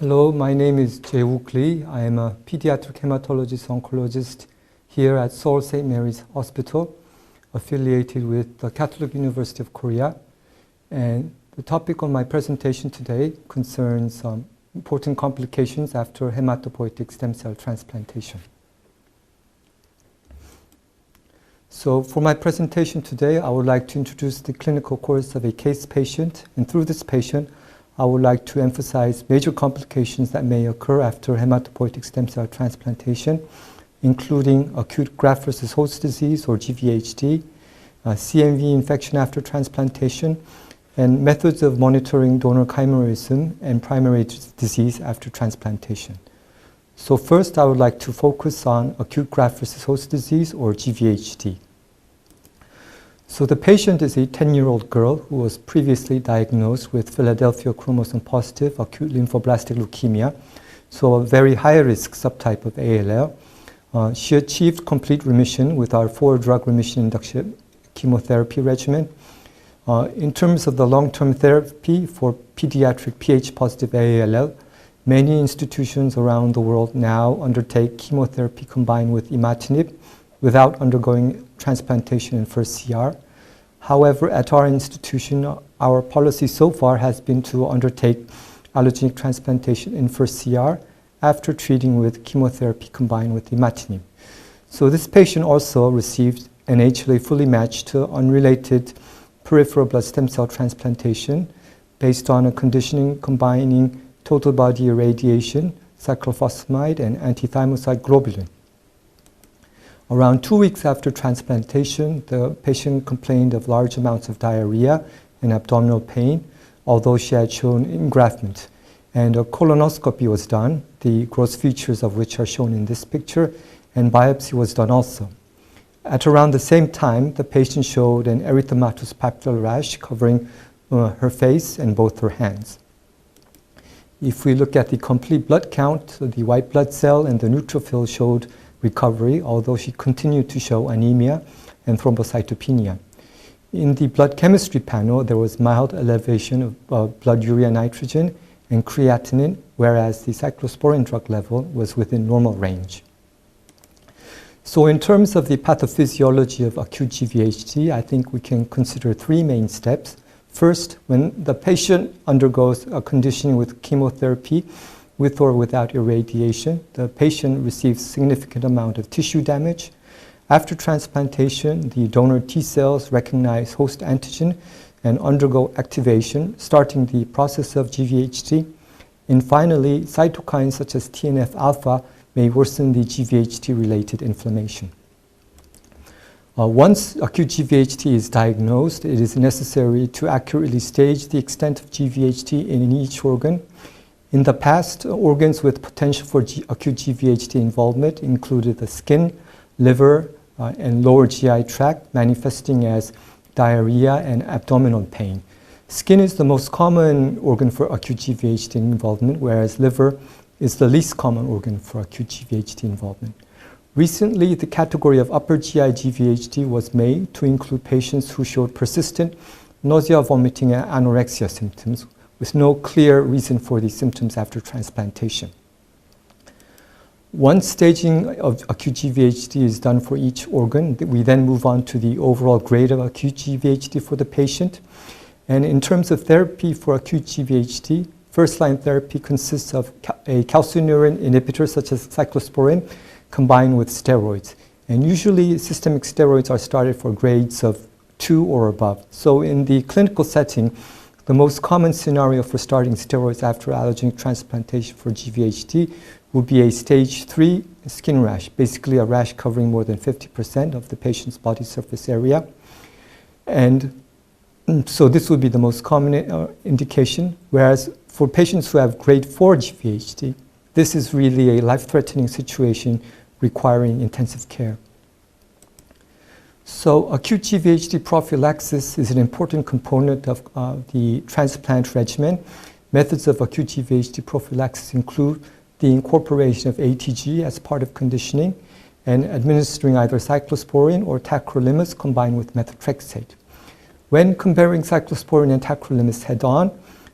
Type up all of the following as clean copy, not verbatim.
Hello, my name is Jae Wook. I am a pediatric hematologist oncologist here at Seoul St. Mary's Hospital, affiliated with the Catholic University of Korea. And the topic on my presentation today concerns important complications after hematopoietic stem cell transplantation. So for my presentation today, I would like to introduce the clinical course of a case patient, and through this patient, I would like to emphasize major complications that may occur after hematopoietic stem cell transplantation, including acute graft versus host disease or GVHD, CMV infection after transplantation, and methods of monitoring donor chimerism and primary disease after transplantation. So first, I would like to focus on acute graft versus host disease or GVHD. So the patient is a 10-year-old girl who was previously diagnosed with Philadelphia chromosome positive acute lymphoblastic leukemia, so a very high-risk subtype of ALL. She achieved complete remission with our 4-drug remission induction chemotherapy regimen. In terms of the long-term therapy for pediatric Ph-positive ALL, many institutions around the world now undertake chemotherapy combined with imatinib without undergoing transplantation in first CR. However, at our institution, our policy so far has been to undertake allogeneic transplantation in first CR after treating with chemotherapy combined with imatinib. So this patient also received an HLA fully matched to unrelated peripheral blood stem cell transplantation based on a conditioning combining total body irradiation, cyclophosphamide, and antithymocyte globulin. Around 2 weeks after transplantation, the patient complained of large amounts of diarrhea and abdominal pain, although she had shown engraftment. And a colonoscopy was done, the gross features of which are shown in this picture, and biopsy was done also. At around the same time, the patient showed an erythematous papular rash covering her face and both her hands. If we look at the complete blood count, the white blood cell and the neutrophil showed recovery, although she continued to show anemia and thrombocytopenia. In the blood chemistry panel, there was mild elevation of blood urea nitrogen and creatinine, whereas the cyclosporine drug level was within normal range. So in terms of the pathophysiology of acute GVHD, I think we can consider 3 main steps. First, when the patient undergoes a conditioning with chemotherapy, with or without irradiation, the patient receives significant amount of tissue damage. After transplantation, the donor T cells recognize host antigen and undergo activation, starting the process of GVHD. And finally, cytokines such as TNF-alpha may worsen the GVHD-related inflammation. Once acute GVHD is diagnosed, it is necessary to accurately stage the extent of GVHD in each organ. In the past, organs with potential for acute GVHD involvement included the skin, liver, and lower GI tract, manifesting as diarrhea and abdominal pain. Skin is the most common organ for acute GVHD involvement, whereas liver is the least common organ for acute GVHD involvement. Recently, the category of upper GI GVHD was made to include patients who showed persistent nausea, vomiting, and anorexia symptoms, with no clear reason for these symptoms after transplantation. Once staging of acute GVHD is done for each organ, we then move on to the overall grade of acute GVHD for the patient. And in terms of therapy for acute GVHD, first-line therapy consists of a calcineurin inhibitor such as cyclosporine combined with steroids. And usually systemic steroids are started for grades of 2 or above. So in the clinical setting, the most common scenario for starting steroids after allogeneic transplantation for GVHD would be a stage 3 skin rash, basically a rash covering more than 50% of the patient's body surface area. And so this would be the most common indication, whereas for patients who have grade 4 GVHD, this is really a life-threatening situation requiring intensive care. So acute GVHD prophylaxis is an important component of the transplant regimen. Methods of acute GVHD prophylaxis include the incorporation of ATG as part of conditioning and administering either cyclosporine or tacrolimus combined with methotrexate. When comparing cyclosporine and tacrolimus head-on,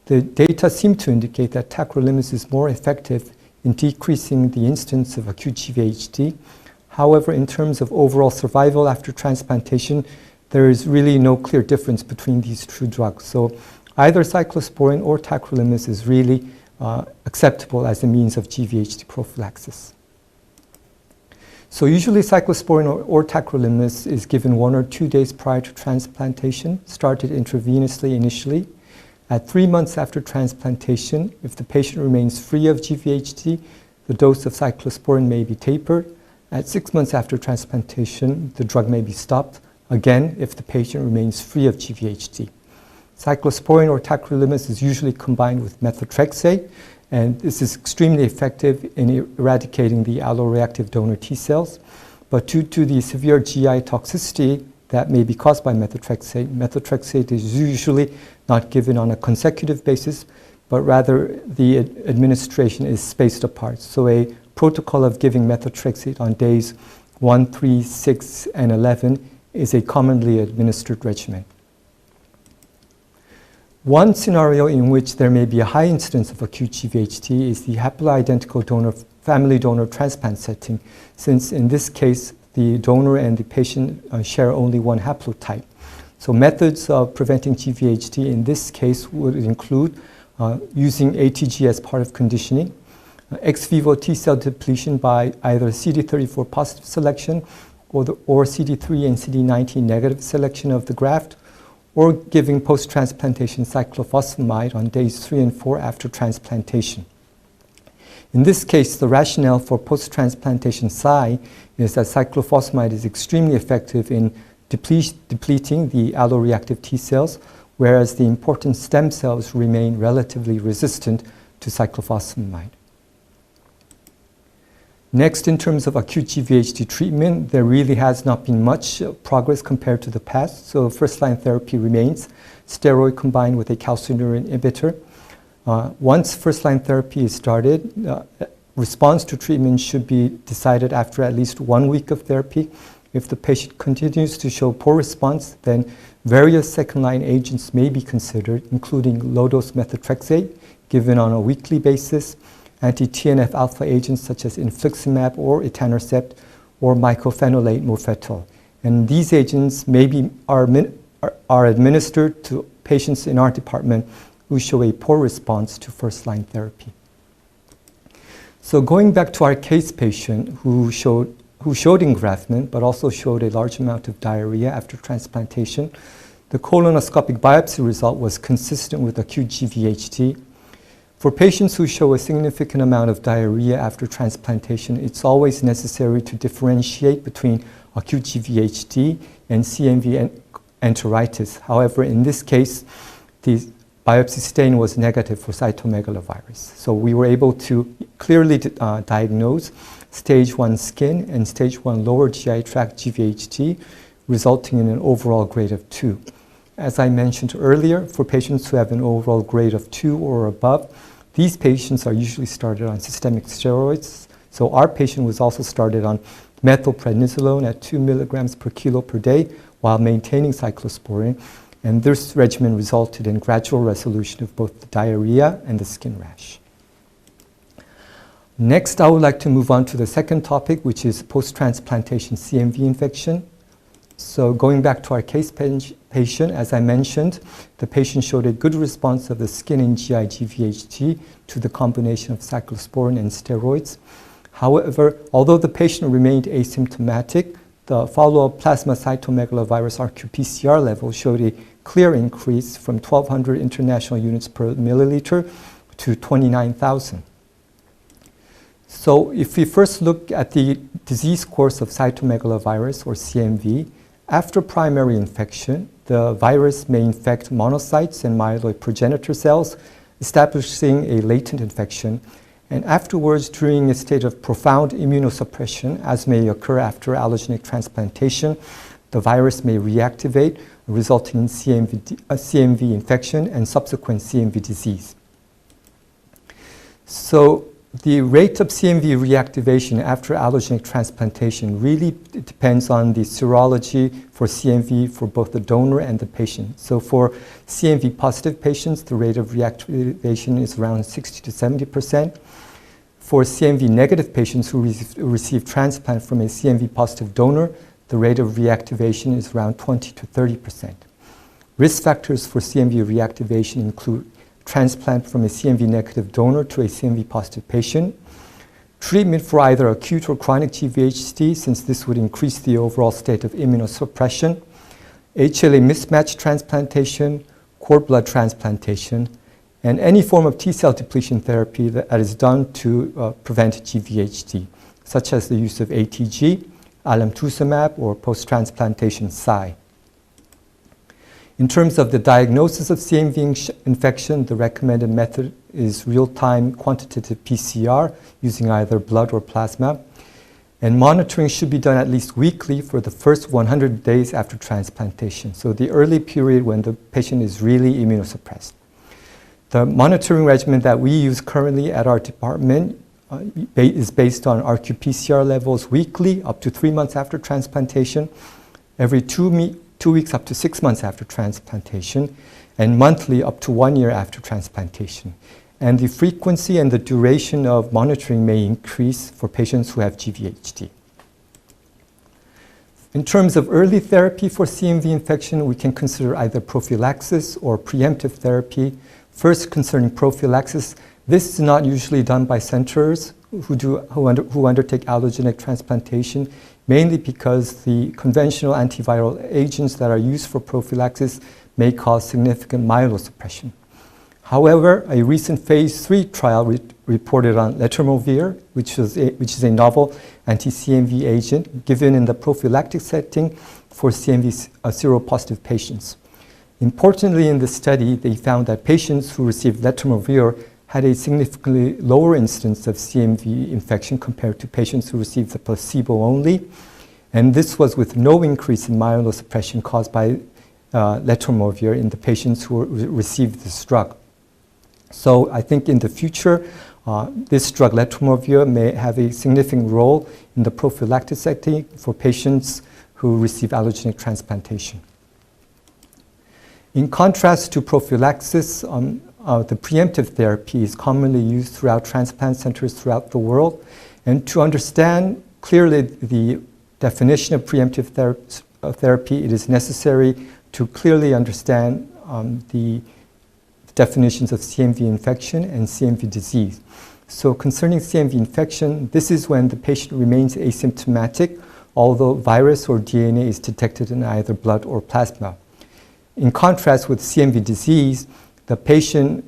the data seem to indicate that tacrolimus is more effective in decreasing the incidence of acute GVHD. However, in terms of overall survival after transplantation, there is really no clear difference between these two drugs. So either cyclosporin or tacrolimus is really acceptable as a means of GVHD prophylaxis. So usually cyclosporin or tacrolimus is given 1 or 2 days prior to transplantation, started intravenously initially. At 3 months after transplantation, if the patient remains free of GVHD, the dose of cyclosporin may be tapered. At 6 months after transplantation, the drug may be stopped, again, if the patient remains free of GVHD. Cyclosporin or tacrolimus is usually combined with methotrexate, and this is extremely effective in eradicating the alloreactive donor T cells. But due to the severe GI toxicity that may be caused by methotrexate, methotrexate is usually not given on a consecutive basis, but rather the administration is spaced apart. So a protocol of giving methotrexate on days 1, 3, 6, and 11 is a commonly administered regimen. One scenario in which there may be a high incidence of acute GVHD is the haploidentical donor, family donor transplant setting, since in this case, the donor and the patient share only one haplotype. So methods of preventing GVHD in this case would include using ATG as part of conditioning, ex vivo T cell depletion by either CD34 positive selection or CD3 and CD19 negative selection of the graft, or giving post-transplantation cyclophosphamide on days 3 and 4 after transplantation. In this case, the rationale for post-transplantation Cy is that cyclophosphamide is extremely effective in depleting the alloreactive T cells, whereas the important stem cells remain relatively resistant to cyclophosphamide. Next, in terms of acute GVHD treatment, there really has not been much progress compared to the past. So first-line therapy remains steroid combined with a calcineurin inhibitor. Once first-line therapy is started, response to treatment should be decided after at least 1 week of therapy. If the patient continues to show poor response, then various second-line agents may be considered, including low-dose methotrexate given on a weekly basis, anti-TNF alpha agents such as infliximab or etanercept, or mycophenolate mofetil. And these agents are administered to patients in our department who show a poor response to first-line therapy. So going back to our case patient who showed engraftment but also showed a large amount of diarrhea after transplantation, the colonoscopic biopsy result was consistent with acute GVHD. For patients who show a significant amount of diarrhea after transplantation, it's always necessary to differentiate between acute GVHD and CMV enteritis. However, in this case, the biopsy stain was negative for cytomegalovirus. So we were able to clearly diagnose stage 1 skin and stage 1 lower GI tract GVHD, resulting in an overall grade of 2. As I mentioned earlier, for patients who have an overall grade of 2 or above, these patients are usually started on systemic steroids. So our patient was also started on methylprednisolone at 2 milligrams per kilo per day while maintaining cyclosporin. And this regimen resulted in gradual resolution of both the diarrhea and the skin rash. Next, I would like to move on to the second topic, which is post-transplantation CMV infection. So going back to our case patient, as I mentioned, the patient showed a good response of the skin and GI GVHD to the combination of cyclosporin and steroids. However, although the patient remained asymptomatic, the follow-up plasma cytomegalovirus RQ-PCR level showed a clear increase from 1,200 international units per milliliter to 29,000. So if we first look at the disease course of cytomegalovirus or CMV, after primary infection, the virus may infect monocytes and myeloid progenitor cells, establishing a latent infection. And afterwards, during a state of profound immunosuppression, as may occur after allogeneic transplantation, the virus may reactivate, resulting in CMV infection and subsequent CMV disease. So The rate of CMV reactivation after allogeneic transplantation really depends on the serology for CMV for both the donor and the patient. So for CMV positive patients, the rate of reactivation is around 60 to 70%. For CMV negative patients who receive transplant from a CMV positive donor, the rate of reactivation is around 20 to 30%. Risk factors for CMV reactivation include transplant from a CMV negative donor to a CMV positive patient, treatment for either acute or chronic GVHD, since this would increase the overall state of immunosuppression, HLA mismatch transplantation, cord blood transplantation, and any form of T-cell depletion therapy that is done to prevent GVHD, such as the use of ATG, alemtuzumab, or post-transplantation Cy. In terms of the diagnosis of CMV infection, the recommended method is real-time quantitative PCR using either blood or plasma. And monitoring should be done at least weekly for the first 100 days after transplantation, so the early period when the patient is really immunosuppressed. The monitoring regimen that we use currently at our department is based on RQ-PCR levels weekly up to 3 months after transplantation, every 2 weeks up to 6 months after transplantation, and monthly up to 1 year after transplantation. And the frequency and the duration of monitoring may increase for patients who have GVHD. In terms of early therapy for CMV infection, we can consider either prophylaxis or preemptive therapy. First, concerning prophylaxis, this is not usually done by centers who undertake allogeneic transplantation, mainly because the conventional antiviral agents that are used for prophylaxis may cause significant myelosuppression. However, a recent phase 3 trial reported on letermovir, which is a novel anti-CMV agent given in the prophylactic setting for CMV seropositive patients. Importantly, in the study, they found that patients who received letermovir had a significantly lower incidence of CMV infection compared to patients who received the placebo only. And this was with no increase in myelosuppression caused by letermovir in the patients who received this drug. So I think in the future, this drug, letermovir, may have a significant role in the prophylactic setting for patients who receive allogeneic transplantation. In contrast to prophylaxis, the preemptive therapy is commonly used throughout transplant centers throughout the world. And to understand clearly the definition of preemptive therapy, it is necessary to clearly understand the definitions of CMV infection and CMV disease. So concerning CMV infection, this is when the patient remains asymptomatic, although virus or DNA is detected in either blood or plasma. In contrast with CMV disease, the patient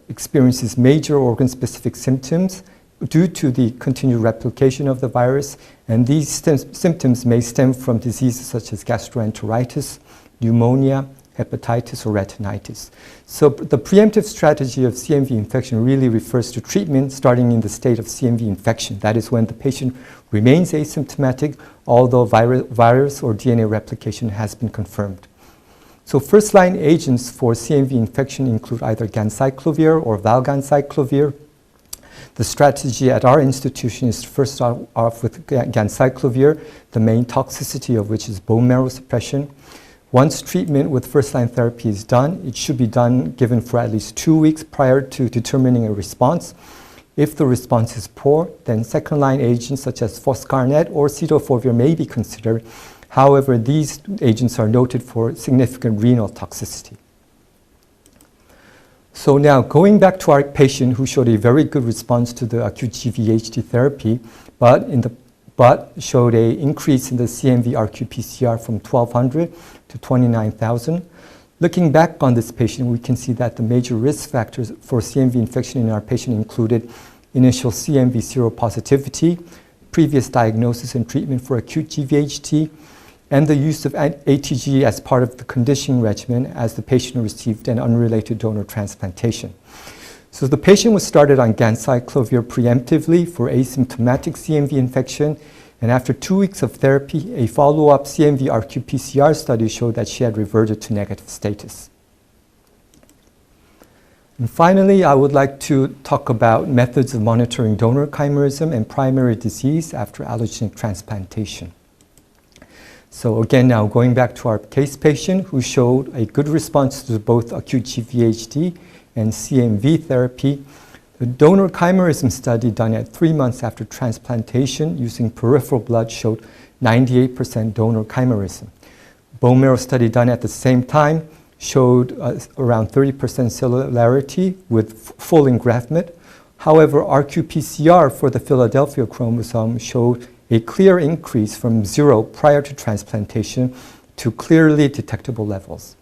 experiences major organ-specific symptoms due to the continued replication of the virus, and these symptoms may stem from diseases such as gastroenteritis, pneumonia, hepatitis, or retinitis. So the preemptive strategy of CMV infection really refers to treatment starting in the state of CMV infection. That is when the patient remains asymptomatic, although virus or DNA replication has been confirmed. So first-line agents for CMV infection include either ganciclovir or valganciclovir. The strategy at our institution is to first start off with ganciclovir, the main toxicity of which is bone marrow suppression. Once treatment with first-line therapy is done, it should be given for at least 2 weeks prior to determining a response. If the response is poor, then second-line agents such as foscarnet or cidofovir may be considered. However, these agents are noted for significant renal toxicity. So now, going back to our patient who showed a very good response to the acute GVHD therapy, but showed an increase in the CMV RQ-PCR from 1,200 to 29,000. Looking back on this patient, we can see that the major risk factors for CMV infection in our patient included initial CMV seropositivity, previous diagnosis and treatment for acute GVHD, and the use of ATG as part of the conditioning regimen as the patient received an unrelated donor transplantation. So the patient was started on ganciclovir preemptively for asymptomatic CMV infection, and after 2 weeks of therapy, a follow-up CMV RQ-PCR study showed that she had reverted to negative status. And finally, I would like to talk about methods of monitoring donor chimerism and primary disease after allogeneic transplantation. So again, now going back to our case patient who showed a good response to both acute GVHD and CMV therapy. The donor chimerism study done at 3 months after transplantation using peripheral blood showed 98% donor chimerism. Bone marrow study done at the same time showed around 30% cellularity with full engraftment. However, RQ-PCR for the Philadelphia chromosome showed a clear increase from 0 prior to transplantation to clearly detectable levels.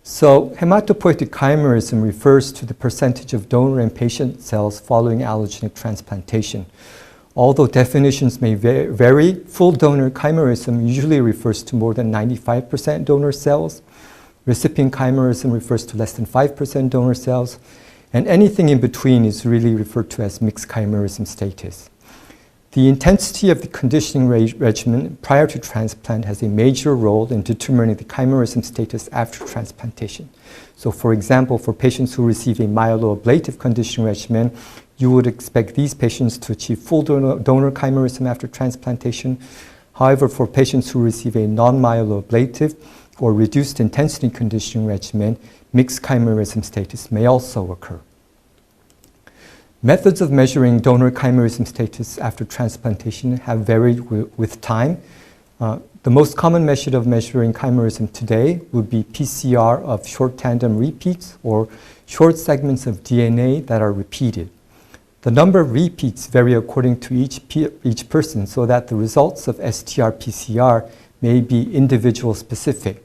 So hematopoietic chimerism refers to the percentage of donor and patient cells following allogeneic transplantation. Although definitions may vary, full donor chimerism usually refers to more than 95% donor cells. Recipient chimerism refers to less than 5% donor cells. And anything in between is really referred to as mixed chimerism status. The intensity of the conditioning regimen prior to transplant has a major role in determining the chimerism status after transplantation. So for example, for patients who receive a myeloablative conditioning regimen, you would expect these patients to achieve full donor chimerism after transplantation. However, for patients who receive a non-myeloablative or reduced intensity conditioning regimen, mixed chimerism status may also occur. Methods of measuring donor chimerism status after transplantation have varied with time. The most common method of measuring chimerism today would be PCR of short tandem repeats or short segments of DNA that are repeated. The number of repeats vary according to each person so that the results of STR-PCR may be individual specific.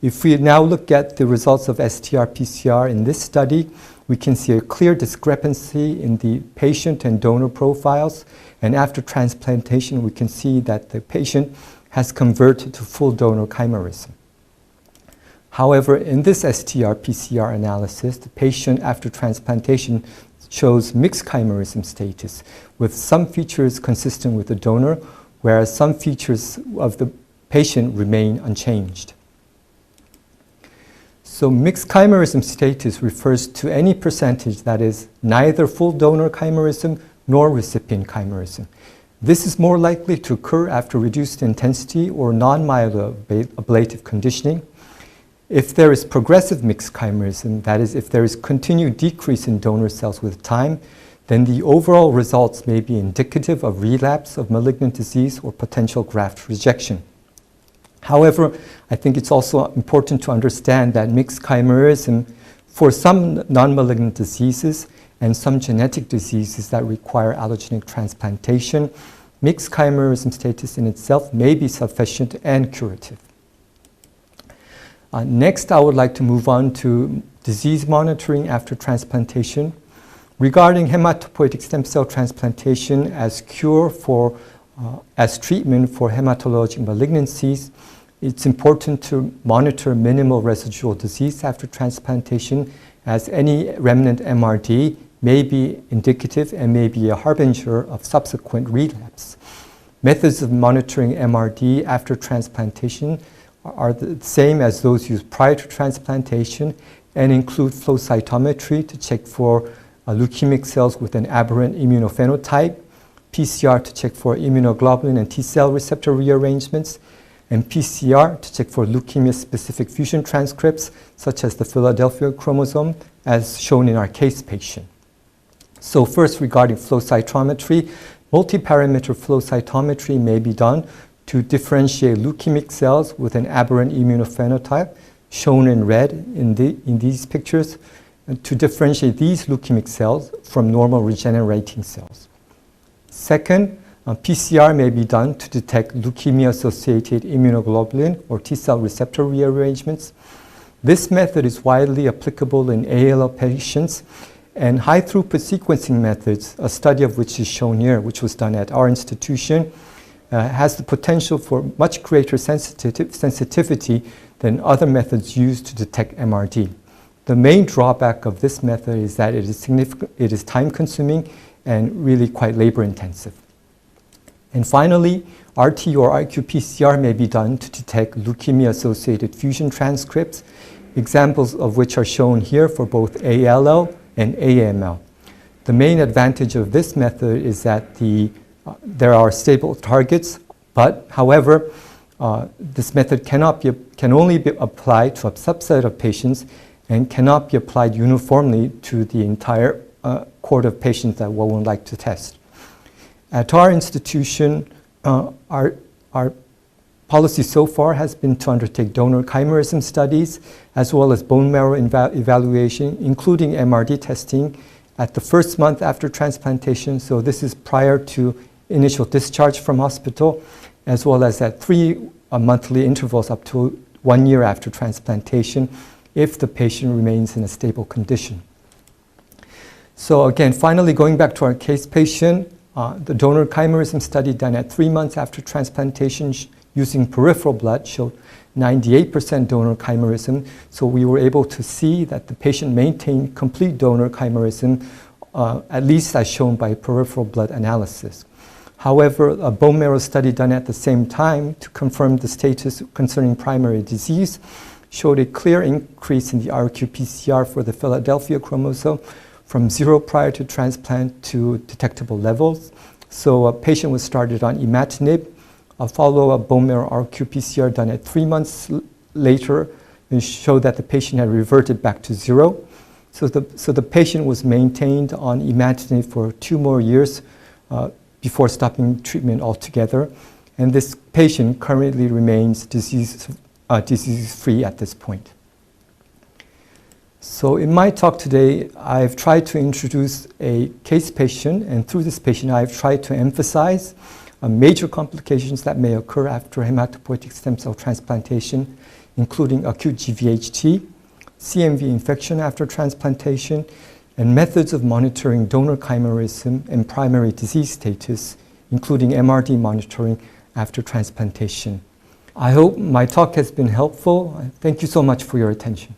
If we now look at the results of STR-PCR in this study, we can see a clear discrepancy in the patient and donor profiles, and after transplantation we can see that the patient has converted to full donor chimerism. However, in this STR-PCR analysis, the patient after transplantation shows mixed chimerism status, with some features consistent with the donor, whereas some features of the patient remain unchanged. So mixed chimerism status refers to any percentage that is neither full donor chimerism nor recipient chimerism. This is more likely to occur after reduced intensity or non-myeloablative conditioning. If there is progressive mixed chimerism, that is, if there is continued decrease in donor cells with time, then the overall results may be indicative of relapse of malignant disease or potential graft rejection. However, I think it's also important to understand that mixed chimerism for some non-malignant diseases and some genetic diseases that require allogeneic transplantation, mixed chimerism status in itself may be sufficient and curative. Next, I would like to move on to disease monitoring after transplantation. Regarding hematopoietic stem cell transplantation as treatment for hematologic malignancies, it's important to monitor minimal residual disease after transplantation, as any remnant MRD may be indicative and may be a harbinger of subsequent relapse. Methods of monitoring MRD after transplantation are the same as those used prior to transplantation and include flow cytometry to check for leukemic cells with an aberrant immunophenotype, PCR to check for immunoglobulin and T-cell receptor rearrangements, and PCR to check for leukemia-specific fusion transcripts, such as the Philadelphia chromosome, as shown in our case patient. So first, regarding flow cytometry, multi-parameter flow cytometry may be done to differentiate leukemic cells with an aberrant immunophenotype, shown in red in these pictures, and to differentiate these leukemic cells from normal regenerating cells. Second, PCR may be done to detect leukemia-associated immunoglobulin or T-cell receptor rearrangements. This method is widely applicable in ALL patients, and high-throughput sequencing methods, a study of which is shown here, which was done at our institution, has the potential for much greater sensitivity than other methods used to detect MRD. The main drawback of this method is that it is time-consuming and really quite labor-intensive. And finally, RT or RQ-PCR may be done to detect leukemia-associated fusion transcripts, examples of which are shown here for both ALL and AML. The main advantage of this method is that there are stable targets, but however, this method can only be applied to a subset of patients and cannot be applied uniformly to the entire cohort of patients that one would like to test. At our institution, our policy so far has been to undertake donor chimerism studies as well as bone marrow evaluation, including MRD testing at the first month after transplantation. So this is prior to initial discharge from hospital, as well as at 3 monthly intervals up to 1 year after transplantation if the patient remains in a stable condition. So again, finally going back to our case patient, the donor chimerism study done at 3 months after transplantation using peripheral blood showed 98% donor chimerism. So we were able to see that the patient maintained complete donor chimerism, at least as shown by peripheral blood analysis. However, a bone marrow study done at the same time to confirm the status concerning primary disease showed a clear increase in the RQ-PCR for the Philadelphia chromosome from 0 prior to transplant to detectable levels. So a patient was started on imatinib. A follow-up bone marrow RQ-PCR done at 3 months later showed that the patient had reverted back to 0. So the patient was maintained on imatinib for 2 more years before stopping treatment altogether. And this patient currently remains disease-free at this point. So in my talk today, I've tried to introduce a case patient, and through this patient, I've tried to emphasize major complications that may occur after hematopoietic stem cell transplantation, including acute GVHD, CMV infection after transplantation, and methods of monitoring donor chimerism and primary disease status, including MRD monitoring after transplantation. I hope my talk has been helpful. Thank you so much for your attention.